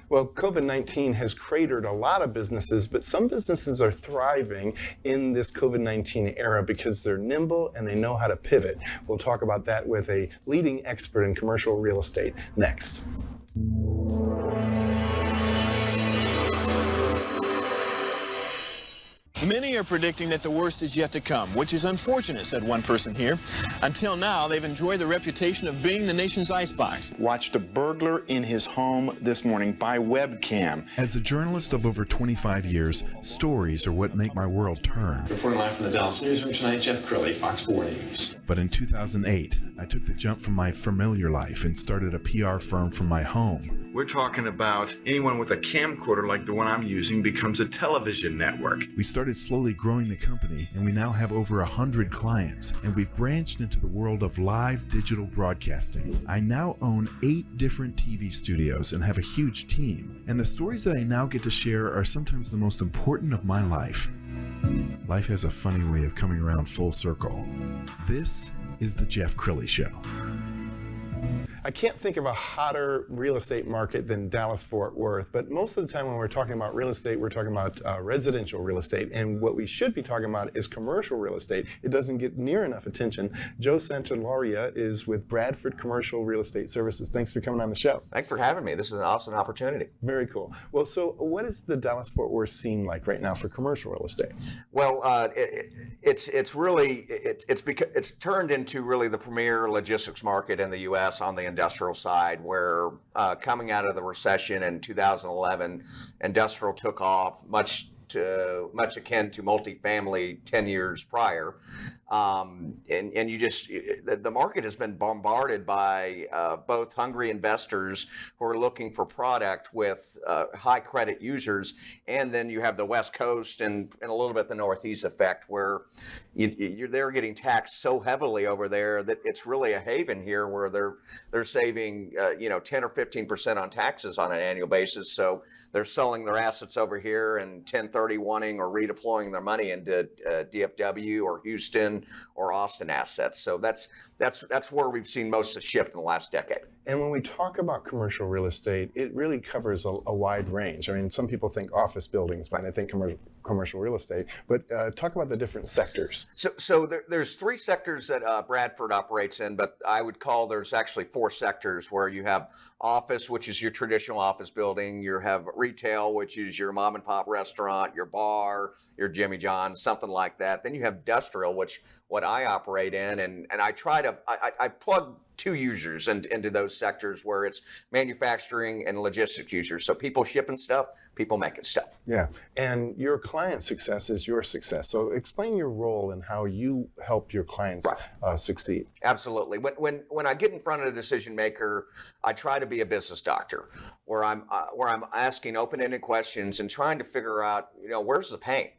Well, COVID-19 has cratered a lot of businesses, but some businesses are thriving in this COVID-19 era because they're nimble and they know how to pivot. We'll talk about that with a leading expert in commercial real estate next. Many are predicting that the worst is yet to come, which is unfortunate, said one person here. Until now, they've enjoyed the reputation of being the nation's icebox. Watched a burglar in his home this morning by webcam. As a journalist of over 25 years, stories are what make my world turn. Reporting live from the Dallas newsroom tonight, Jeff Crilley, Fox 4 News. But in 2008, I took the jump from my familiar life and started a PR firm from my home. We're talking about anyone with a camcorder like the one I'm using becomes a television network. We started slowly growing the company, and we now have over 100 clients, and we've branched into the world of live digital broadcasting. I now own 8 different TV studios and have a huge team, and the stories that I now get to share are sometimes the most important of my life. Life has a funny way of coming around full circle. This is the Jeff Crilley Show. I can't think of a hotter real estate market than Dallas-Fort Worth, but most of the time when we're talking about real estate, we're talking about residential real estate, and what we should be talking about is commercial real estate. It doesn't get near enough attention. Joe Santaularia is with Bradford Commercial Real Estate Services. Thanks for coming on the show. Thanks for having me. This is an awesome opportunity. Very cool. Well, so what is the Dallas-Fort Worth scene like right now for commercial real estate? Well, it's turned into really the premier logistics market in the U.S. on the industrial side, where coming out of the recession in 2011, industrial took off much akin to multifamily 10 years prior. And the market has been bombarded by both hungry investors who are looking for product with high credit users, and then you have the West Coast and a little bit the Northeast effect, where they're getting taxed so heavily over there that it's really a haven here, where they're saving 10 or 15% on taxes on an annual basis. So they're selling their assets over here and 1031ing or redeploying their money into DFW or Houston or Austin assets. So that's where we've seen most of the shift in the last decade. And when we talk about commercial real estate, it really covers a wide range. I mean, some people think office buildings when they think commercial real estate, but talk about the different sectors. So there's 3 sectors that Bradford operates in, but I would call there's actually 4 sectors, where you have office, which is your traditional office building. You have retail, which is your mom and pop restaurant, your bar, your Jimmy John's, something like that. Then you have industrial, which what I operate in, and I plug 2 users into those sectors, where it's manufacturing and logistics users. So people shipping stuff, people making stuff. Yeah, and your client success is your success. So explain your role and how you help your clients succeed. Absolutely. When I get in front of a decision maker, I try to be a business doctor, where I'm asking open-ended questions and trying to figure out, where's the pain.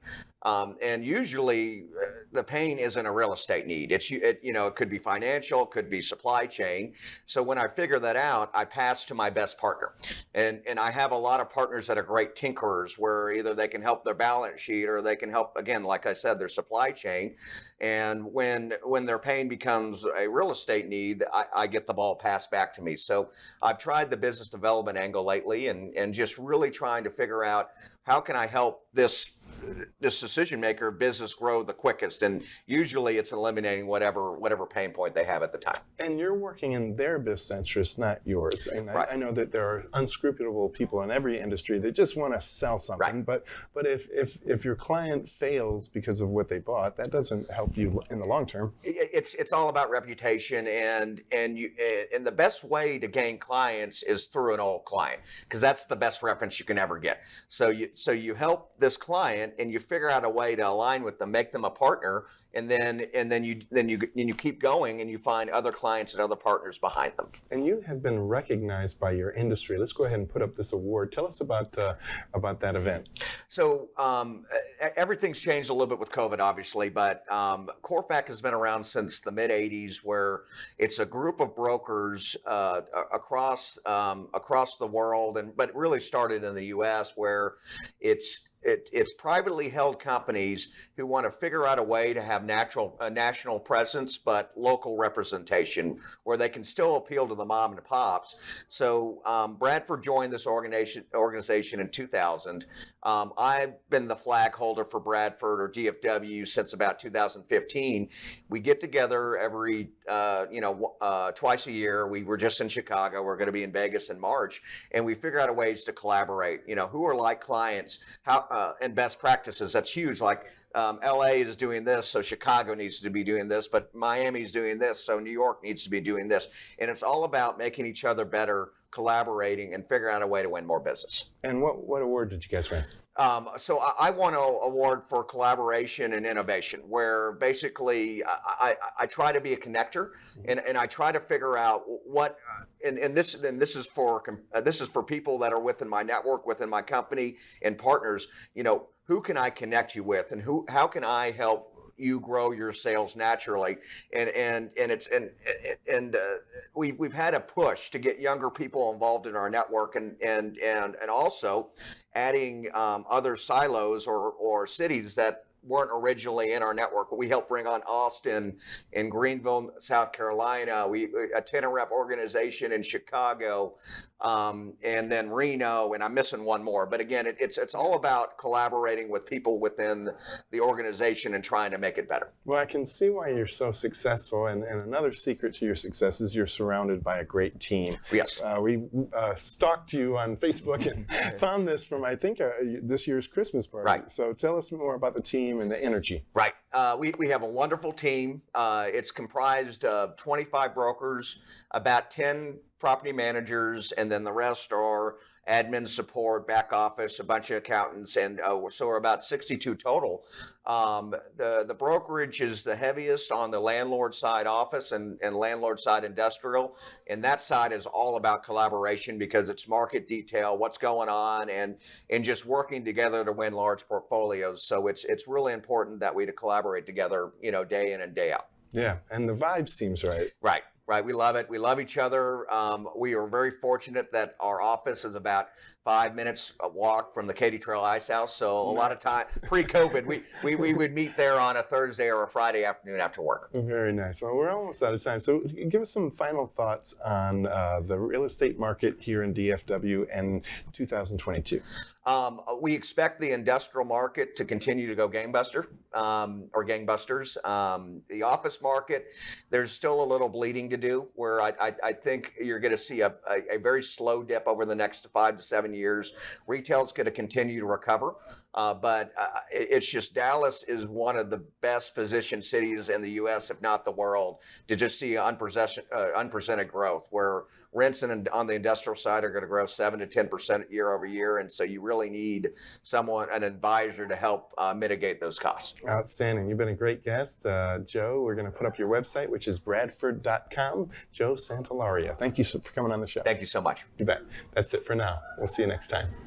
And usually the pain isn't a real estate need. It could be financial, it could be supply chain. So when I figure that out, I pass to my best partner. And I have a lot of partners that are great tinkerers, where either they can help their balance sheet or they can help, again, like I said, their supply chain. And when their pain becomes a real estate need, I get the ball passed back to me. So I've tried the business development angle lately, and just really trying to figure out, how can I help this decision maker business grow the quickest? And usually it's eliminating whatever pain point they have at the time. And you're working in their best interest, not yours. And I know that there are unscrupulous people in every industry that just want to sell something. Right. But if your client fails because of what they bought, that doesn't help you in the long term. It's all about reputation, and the best way to gain clients is through an old client, because that's the best reference you can ever get. So you help this client, and you figure out a way to align with them, make them a partner, and then you keep going, and you find other clients and other partners behind them. And you have been recognized by your industry. Let's go ahead and put up this award. Tell us about that event. So everything's changed a little bit with COVID, obviously, but Corfac has been around since the mid '80s, where it's a group of brokers across the world, but it really started in the U.S., where it's privately held companies who want to figure out a way to have a national presence, but local representation where they can still appeal to the mom and pops. So Bradford joined this organization in 2000. I've been the flag holder for Bradford or DFW since about 2015. We get together every twice a year. We were just in Chicago. We're going to be in Vegas in March, and we figure out ways to collaborate. Who are like clients, and best practices. That's huge. Like LA is doing this, so Chicago needs to be doing this, but Miami's doing this, so New York needs to be doing this. And it's all about making each other better, collaborating, and figuring out a way to win more business. And what award did you guys win? So I won an award for collaboration and innovation, where basically I try to be a connector, and I try to figure out what, and this is for people that are within my network, within my company, and partners. Who can I connect you with, and how can I help you grow your sales naturally? And we've had a push to get younger people involved in our network, and also adding other silos or cities that weren't originally in our network. We helped bring on Austin and Greenville, South Carolina. A 10-rep organization in Chicago, and then Reno, and I'm missing one more. But again, it's all about collaborating with people within the organization and trying to make it better. Well, I can see why you're so successful, and another secret to your success is you're surrounded by a great team. Yes. We stalked you on Facebook and found this from, I think, this year's Christmas party. Right. So tell us more about the team and the energy. Right. We have a wonderful team. It's comprised of 25 brokers, about 10 property managers, and then the rest are admin support, back office, a bunch of accountants, and so we're about 62 total. The brokerage is the heaviest on the landlord side office and landlord side industrial, and that side is all about collaboration because it's market detail, what's going on, and just working together to win large portfolios. So it's really important that we to collaborate together, day in and day out. Yeah, and the vibe seems right. Right. We love it. We love each other. We are very fortunate that our office is about 5 minutes a walk from the Katy Trail Ice House. So a lot of time, pre-COVID, we would meet there on a Thursday or a Friday afternoon after work. Very nice. Well, we're almost out of time. So give us some final thoughts on the real estate market here in DFW and 2022. We expect the industrial market to continue to go gangbusters. The office market, there's still a little bleeding to do, where I think you're going to see a very slow dip over the next 5 to 7 years. Retail's going to continue to recover, but it's just Dallas is one of the best positioned cities in the U.S., if not the world, to just see unprecedented growth, where rents on the industrial side are going to grow 7 to 10% year over year, and so you really need an advisor to help mitigate those costs. Outstanding. You've been a great guest, Joe. We're going to put up your website, which is bradford.com. Joe Santaularia. Thank you for coming on the show. Thank you so much. You bet. That's it for now. We'll see you next time.